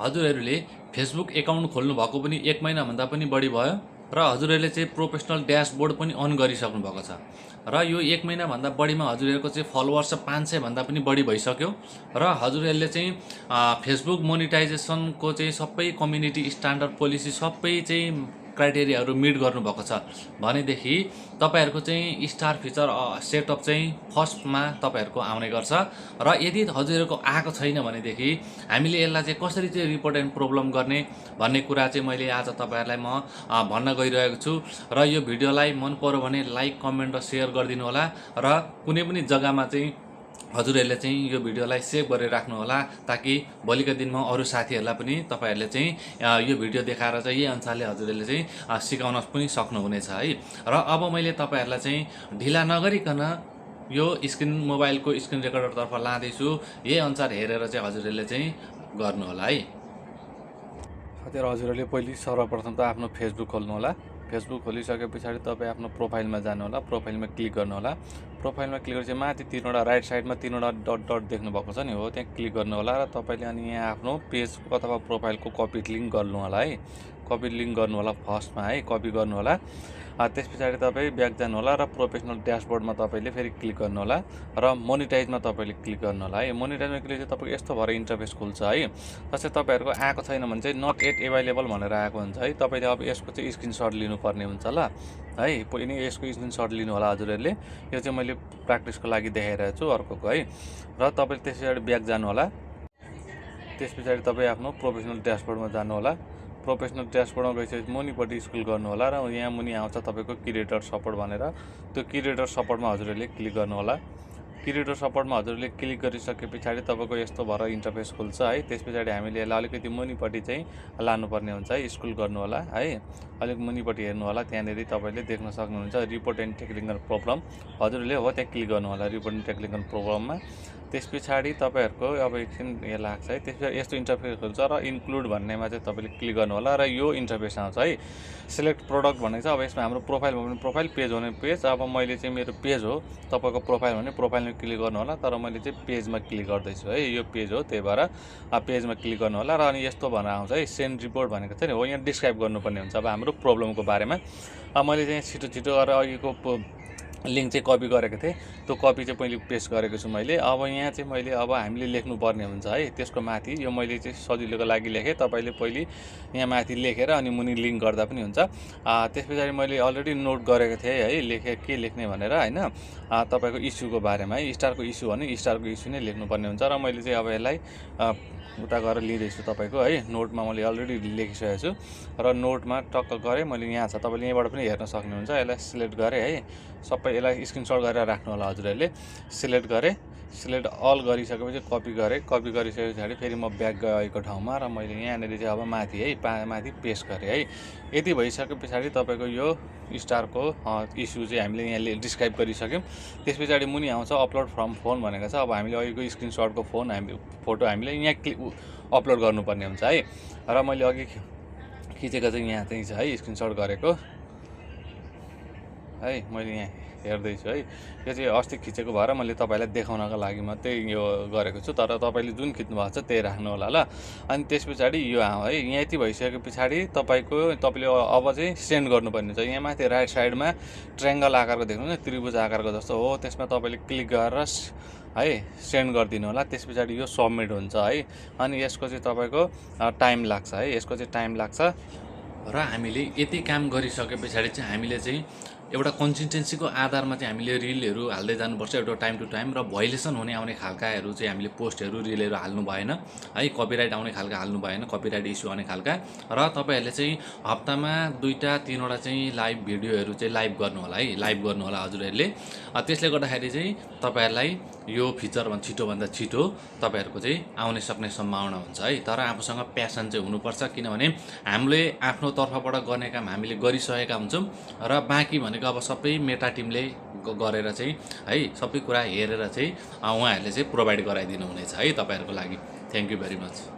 हजुरहरूले Facebook account खोल्नु भएको पनि 1 महिनाभन्दा पनि बढी भयो र हजुरहरूले चाहिँ प्रोफेसनल ड्यासबोर्ड पनि अन गरिसक्नु भएको छ र यो 1 महिनाभन्दा बढीमा हजुरहरूको चाहिँ फलोवर्स 500 भन्दा पनि बढी भइसक्यो र हजुरहरूले चाहिँ फेसबुक मोनिटाइजेसनको चाहिँ सबै कम्युनिटी स्ट्यान्डर्ड पोलिसी सबै चाहिँ क्राइटेरियाहरू मिट गर्नुभएको छ भनेदेखि तपाईँहरूको चाहिँ स्टार फिचर सेटअप चाहिँ फर्स्टमा तपाईँहरूको आउने गर्छ र यदि हजुरहरूको आएको छैन भनेदेखि हामीले यसलाई चाहिँ कसरी चाहिँ रिपोर्ट एन्ड प्रब्लम गर्ने भन्ने कुरा चाहिँ मैले आज तपाईँहरूलाई म भन्न गइरहेको छु र यो भिडियोलाई मन पर्यो भने लाइक कमेन्ट र सेयर गरिदिनु होला र कुनै पनि जग्गामा चाहिँ हजुरहरूले चाहिँ यो भिडियोलाई सेभ गरेर राख्नु होला ताकि भोलिका दिनमा अरू साथीहरूलाई पनि तपाईँहरूले चाहिँ यो भिडियो देखाएर चाहिँ यही अनुसारले हजुरहरूले चाहिँ सिकाउन पनि सक्नुहुनेछ है र अब मैले तपाईँहरूलाई चाहिँ ढिला नगरिकन यो मोबाइलको स्क्रिन रेकर्डरतर्फ लाँदैछु यही अनुसार हेरेर चाहिँ हजुरहरूले चाहिँ गर्नु होला है। साथीहरू हजुरहरूले पहिले सर्वप्रथम त आफ्नो फेसबुक खोल्नु होला। फेसबुक खोलिसके पछाडि तपाईँ आफ्नो प्रोफाइलमा जानु होला। प्रोफाइलमा क्लिक गर्नु होला। प्रोफाइलमा क्लिक गरेपछि माथि तीनवटा राइट साइडमा तीनवटा डट डट देख्नु भएको छ नि, हो त्यहाँ क्लिक गर्नु होला र तपाईँले अनि यहाँ आफ्नो पेज अथवा प्रोफाइलको कपी लिङ्क गर्नु होला है। कपी लिङ्क गर्नु होला फर्स्टमा है, कपी गर्नु होला। त्यस पछाडि तपाईँ ब्याक जानु होला र प्रोफेसनल ड्यासबोर्डमा तपाईँले फेरि क्लिक गर्नु होला र मोनिटाइजमा तपाईँले क्लिक गर्नु होला है। मोनिटाइजमा क्लिक चाहिँ तपाईँको यस्तो भएर इन्टरफेस खुल्छ है। जस्तै तपाईँहरूको आएको छैन भने चाहिँ नट एट एभाइलेबल भनेर आएको हुन्छ है। तपाईँले अब यसको चाहिँ स्क्रिनसट लिनुपर्ने हुन्छ ल है। पनि यसको स्क्रिनसट लिनु होला हजुरहरूले। यो चाहिँ मैले प्र्याक्टिसको लागि देखाइरहेको छु अर्कोको है। र तपाईँले त्यस पछाडि ब्याक जानु होला। त्यस पछाडि तपाईँ आफ्नो प्रोफेसनल ड्यासबोर्डमा जानु होला। प्रोफेसनल ड्यासबोर्डमा गइसकेपछि मुनिपट्टि स्क्रोल गर्नु होला र यहाँ मुनि आउँछ तपाईँको क्रिएटर सपोर्ट भनेर। त्यो क्रिएटर सपोर्टमा हजुरहरूले क्लिक गर्नु होला। क्रिएटर सपोर्टमा हजुरले क्लिक गरिसके पछाडि तपाईँको यस्तो भएर इन्टरफेस खुल्छ है। त्यस पछाडि हामीले यसलाई अलिकति मुनिपट्टि चाहिँ लानुपर्ने हुन्छ है। स्क्रोल गर्नु होला है, अलिक मुनिपट्टि हेर्नु होला। त्यहाँनिर तपाईँले देख्न सक्नुहुन्छ रिपोर्ट एन्ड टेक्निकल प्रब्लम, हजुरले हो त्यहाँ क्लिक गर्नु होला रिपोर्ट एन्ड टेक्निकल प्रब्लममा। त्यस पछाडि तपाईँहरूको अब एकछिन यो लाग्छ है। त्यस पछाडि यस्तो इन्टरफेस खुल्छ र इन्क्लुड भन्नेमा चाहिँ तपाईँले क्लिक गर्नु होला र यो इन्टरफेस आउँछ है। सिलेक्ट प्रोडक्ट भनेको छ। अब यसमा हाम्रो प्रोफाइल भने प्रोफाइल, पेज भने पेज। अब मैले चाहिँ मेरो पेज हो, तपाईँको प्रोफाइल भने प्रोफाइलमा क्लिक गर्नु होला, तर मैले चाहिँ पेजमा क्लिक गर्दैछु है। यो पेज हो, त्यही भएर पेजमा क्लिक गर्नु होला र अनि यस्तो भनेर आउँछ है सेन्ड रिपोर्ट भनेको चाहिँ हो। यहाँ डिस्क्राइब गर्नुपर्ने हुन्छ अब हाम्रो प्रब्लमको बारेमा। मैले चाहिँ छिटो छिटो गरेर अघिको लिङ्क चाहिँ कपी गरेको थिएँ, त्यो कपी चाहिँ मैले पेस्ट गरेको छु मैले। अब यहाँ चाहिँ मैले अब हामीले लेख्नुपर्ने हुन्छ है त्यसको माथि। यो मैले चाहिँ सजिलोको लागि लेखेँ, तपाईँले पहिले यहाँ माथि लेखेर अनि मुनि लिङ्क गर्दा पनि हुन्छ। त्यस पछाडि मैले अलरेडी नोट गरेको थिएँ है, लेखेँ के लेख्ने भनेर होइन, तपाईँको इस्युको बारेमा है। स्टारको इस्यु भने स्टारको इस्यु नै लेख्नुपर्ने हुन्छ र मैले चाहिँ अब यसलाई उता गएर लिँदैछु तपाईँको है। नोटमा मैले अलरेडी लेखिसकेको छु र नोटमा टक्क गरेँ मैले। यहाँ छ, तपाईँले यहाँबाट पनि हेर्न सक्नुहुन्छ। यसलाई सिलेक्ट गरेँ है, सबै यसलाई स्क्रिनसट गरेर राख्नु होला हजुरहरूले। सिलेक्ट गरेँ, सिलेक्ट अल गरिसकेपछि कपी गरेँ। कपी गरिसके पछाडि फेरि म ब्याक गएको ठाउँमा र मैले यहाँनिर चाहिँ अब माथि है माथि पेस्ट गरेँ है। यति भइसके पछाडि तपाईँको यो स्टारको इस्यु चाहिँ हामीले यहाँ डिस्क्राइब गरिसक्यौँ। त्यस पछाडि मुनि आउँछ अपलोड फ्रम फोन भनेको छ। अब हामीले अघिको स्क्रिनसटको फोटो हामीले यहाँ अपलोड गर्नुपर्ने हुन्छ है। र मैले अघि खिचेको चाहिँ यहाँ चाहिँ छ है, स्क्रिनसट गरेको है। मैले यहाँ हेर्दैछु है। यो चाहिँ अस्ति खिचेको भएर मैले तपाईँलाई देखाउनको लागि मात्रै यो गरेको छु, तर तपाईँले जुन खिच्नु भएको छ त्यही राख्नु होला ल। अनि त्यस पछाडि यो है, यहाँ यति भइसके पछाडि तपाईँले अब चाहिँ सेन्ड गर्नुपर्ने हुन्छ। यहाँ माथि राइट साइडमा ट्रायङ्गल आकारको देख्नुहुन्छ, त्रिभुज आकारको जस्तो हो, त्यसमा तपाईँले क्लिक गरेर है सेन्ड गरिदिनु होला। त्यस पछाडि यो सबमिट हुन्छ है। अनि यसको चाहिँ तपाईँको टाइम लाग्छ है, यसको चाहिँ टाइम लाग्छ। र हामीले यति काम गरिसके पछाडि चाहिँ हामीले चाहिँ एउटा कन्सिस्टेन्सीको आधारमा चाहिँ हामीले रिलहरू हाल्दै जानुपर्छ एउटा टाइम टु टाइम। र भाइलेसन हुने आउने खालकाहरू चाहिँ हामीले पोस्टहरू रिलहरू हाल्नु भएन है। कपिराइट आउने खालका हाल्नु भएन, कपिराइट इस्यु आउने खालका। र तपाईँहरूले चाहिँ हप्तामा 2-3वटा चाहिँ लाइभ भिडियोहरू चाहिँ लाइभ गर्नु होला है, लाइभ गर्नु होला हजुरहरूले। त्यसले गर्दाखेरि चाहिँ तपाईँहरूलाई यो फिचर छिटोभन्दा छिटो तपाईँहरूको चाहिँ आउने सक्ने सम्भावना हुन्छ है। तर आफूसँग प्यासन चाहिँ हुनुपर्छ, किनभने हामीले आफ्नो तर्फबाट गर्ने काम हामीले गरिसकेका हुन्छौँ र बाँकी भनेको अब सबै मेटा टिमले गरेर चाहिँ है सबै कुरा हेरेर चाहिँ उहाँहरूले चाहिँ प्रोभाइड गराइदिनु हुनेछ है तपाईँहरूको लागि। Thank you very much.